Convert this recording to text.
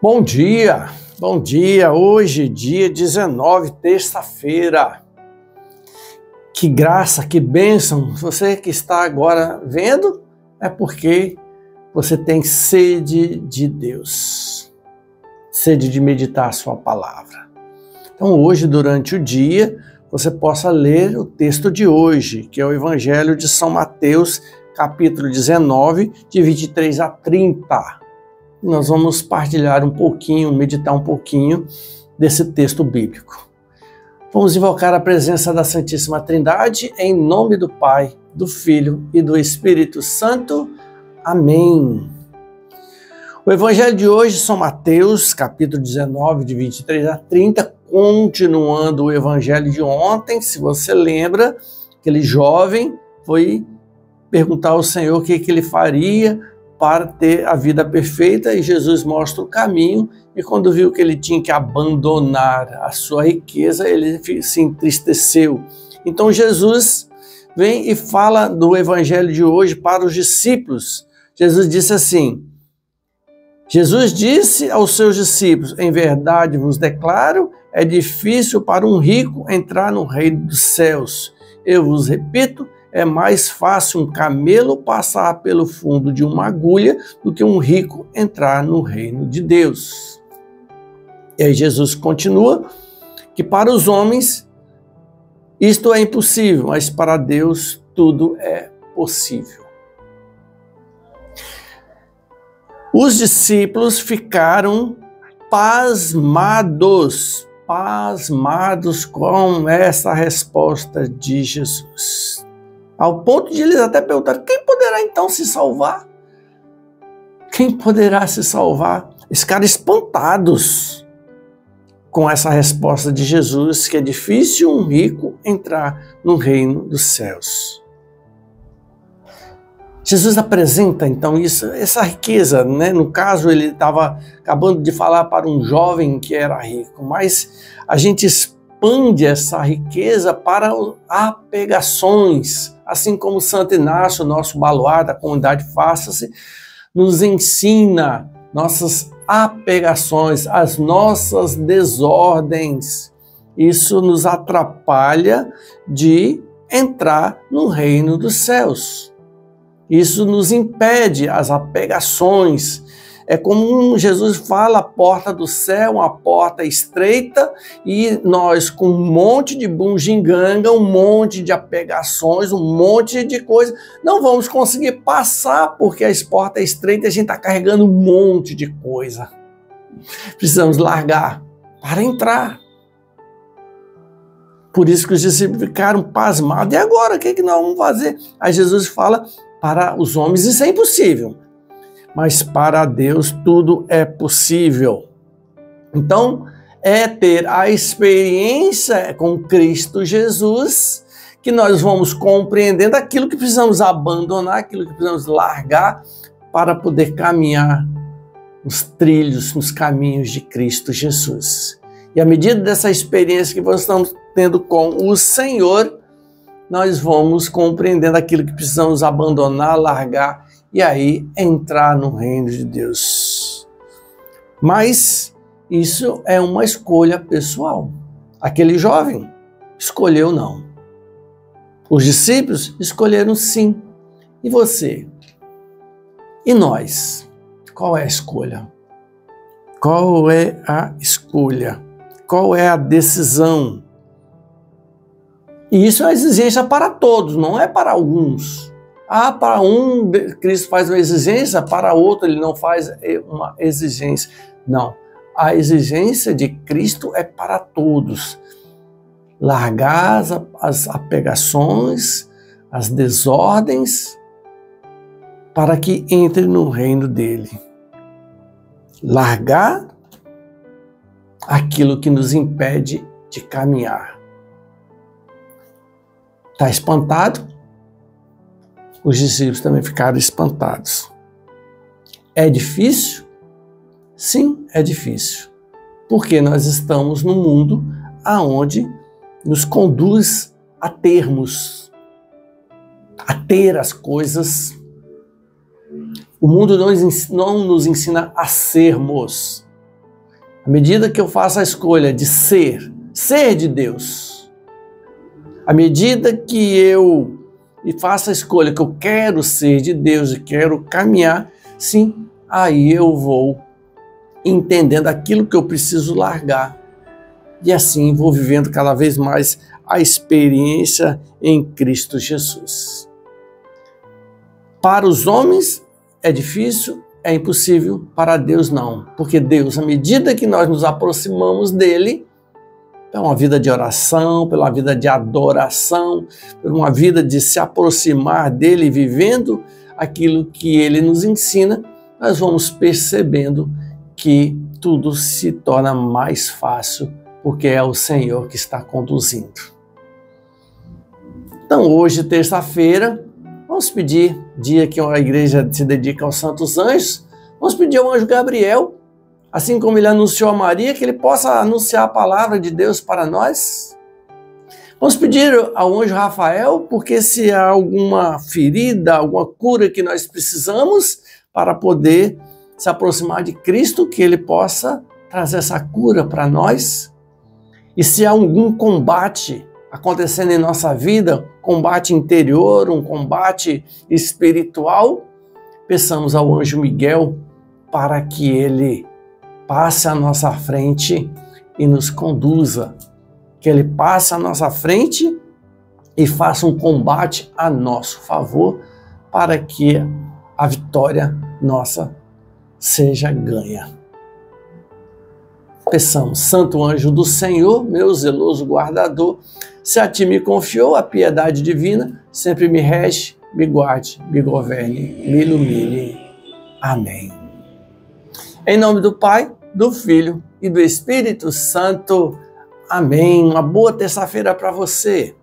Bom dia, hoje, dia 19, terça-feira. Que graça, que bênção, você que está agora vendo, é porque você tem sede de Deus, sede de meditar a sua palavra. Então hoje, durante o dia, você possa ler o texto de hoje, que é o Evangelho de São Mateus, capítulo 19, de 23 a 30. Nós vamos partilhar um pouquinho, meditar um pouquinho desse texto bíblico. Vamos invocar a presença da Santíssima Trindade em nome do Pai, do Filho e do Espírito Santo. Amém. O Evangelho de hoje, São Mateus, capítulo 19, de 23 a 30, continuando o Evangelho de ontem. Se você lembra, aquele jovem foi perguntar ao Senhor o que ele faria para ter a vida perfeita, e Jesus mostra o caminho, e quando viu que ele tinha que abandonar a sua riqueza, ele se entristeceu. Então Jesus vem e fala do Evangelho de hoje para os discípulos. Jesus disse assim, Jesus disse aos seus discípulos, em verdade vos declaro, é difícil para um rico entrar no reino dos céus. Eu vos repito, é mais fácil um camelo passar pelo fundo de uma agulha do que um rico entrar no reino de Deus. E aí Jesus continua que para os homens isto é impossível, mas para Deus tudo é possível. Os discípulos ficaram pasmados com essa resposta de Jesus. Ao ponto de eles até perguntar, quem poderá então se salvar? Quem poderá se salvar? Eles ficaram espantados com essa resposta de Jesus, que é difícil um rico entrar no reino dos céus. Jesus apresenta então essa riqueza, né? No caso, ele estava acabando de falar para um jovem que era rico, mas a gente expande essa riqueza para apegações, assim como Santo Inácio, nosso baluarte da comunidade Faça-se, nos ensina nossas apegações, as nossas desordens. Isso nos atrapalha de entrar no reino dos céus. Isso nos impede as apegações. É como Jesus fala, a porta do céu, uma porta estreita, e nós com um monte de bugiganga, um monte de apegações, um monte de coisa, não vamos conseguir passar porque a porta é estreita e a gente está carregando um monte de coisa. Precisamos largar para entrar. Por isso que os discípulos ficaram pasmados. E agora, o que nós vamos fazer? Aí Jesus fala, para os homens isso é impossível, mas para Deus tudo é possível. Então, é ter a experiência com Cristo Jesus que nós vamos compreendendo aquilo que precisamos abandonar, aquilo que precisamos largar para poder caminhar nos trilhos, nos caminhos de Cristo Jesus. E à medida dessa experiência que nós estamos tendo com o Senhor, nós vamos compreendendo aquilo que precisamos abandonar, largar, e aí entrar no reino de Deus. Mas isso é uma escolha pessoal. Aquele jovem escolheu não. Os discípulos escolheram sim. E você? E nós? Qual é a escolha? Qual é a escolha? Qual é a decisão? E isso é uma exigência para todos, não é para alguns. Para um, Cristo faz uma exigência, para outro ele não faz uma exigência. Não, a exigência de Cristo é para todos. Largar as apegações, as desordens, para que entre no reino dele. Largar aquilo que nos impede de caminhar. Está espantado? Os discípulos também ficaram espantados. É difícil? Sim, é difícil. Porque nós estamos num mundo aonde nos conduz a termos, a ter as coisas. O mundo não nos ensina a sermos. À medida que eu faço a escolha de ser de Deus, à medida que eu faço a escolha que eu quero ser de Deus e quero caminhar, sim, aí eu vou entendendo aquilo que eu preciso largar. E assim vou vivendo cada vez mais a experiência em Cristo Jesus. Para os homens é difícil, é impossível, para Deus não. Porque Deus, à medida que nós nos aproximamos dele, é uma vida de oração, pela vida de adoração, por uma vida de se aproximar dele, vivendo aquilo que ele nos ensina, nós vamos percebendo que tudo se torna mais fácil, porque é o Senhor que está conduzindo. Então, hoje, terça-feira, vamos pedir, dia que a igreja se dedica aos santos anjos, vamos pedir ao anjo Gabriel, assim como ele anunciou a Maria, que ele possa anunciar a palavra de Deus para nós. Vamos pedir ao anjo Rafael, porque se há alguma ferida, alguma cura que nós precisamos para poder se aproximar de Cristo, que ele possa trazer essa cura para nós. E se há algum combate acontecendo em nossa vida, combate interior, um combate espiritual, peçamos ao anjo Miguel para que ele passe à nossa frente e nos conduza, que ele passe à nossa frente e faça um combate a nosso favor, para que a vitória nossa seja ganha. Peçamos, Santo anjo do Senhor, meu zeloso guardador, se a ti me confiou a piedade divina, sempre me rege, me guarde, me governe, me ilumine. Amém. Em nome do Pai, do Filho e do Espírito Santo. Amém. Uma boa terça-feira para você.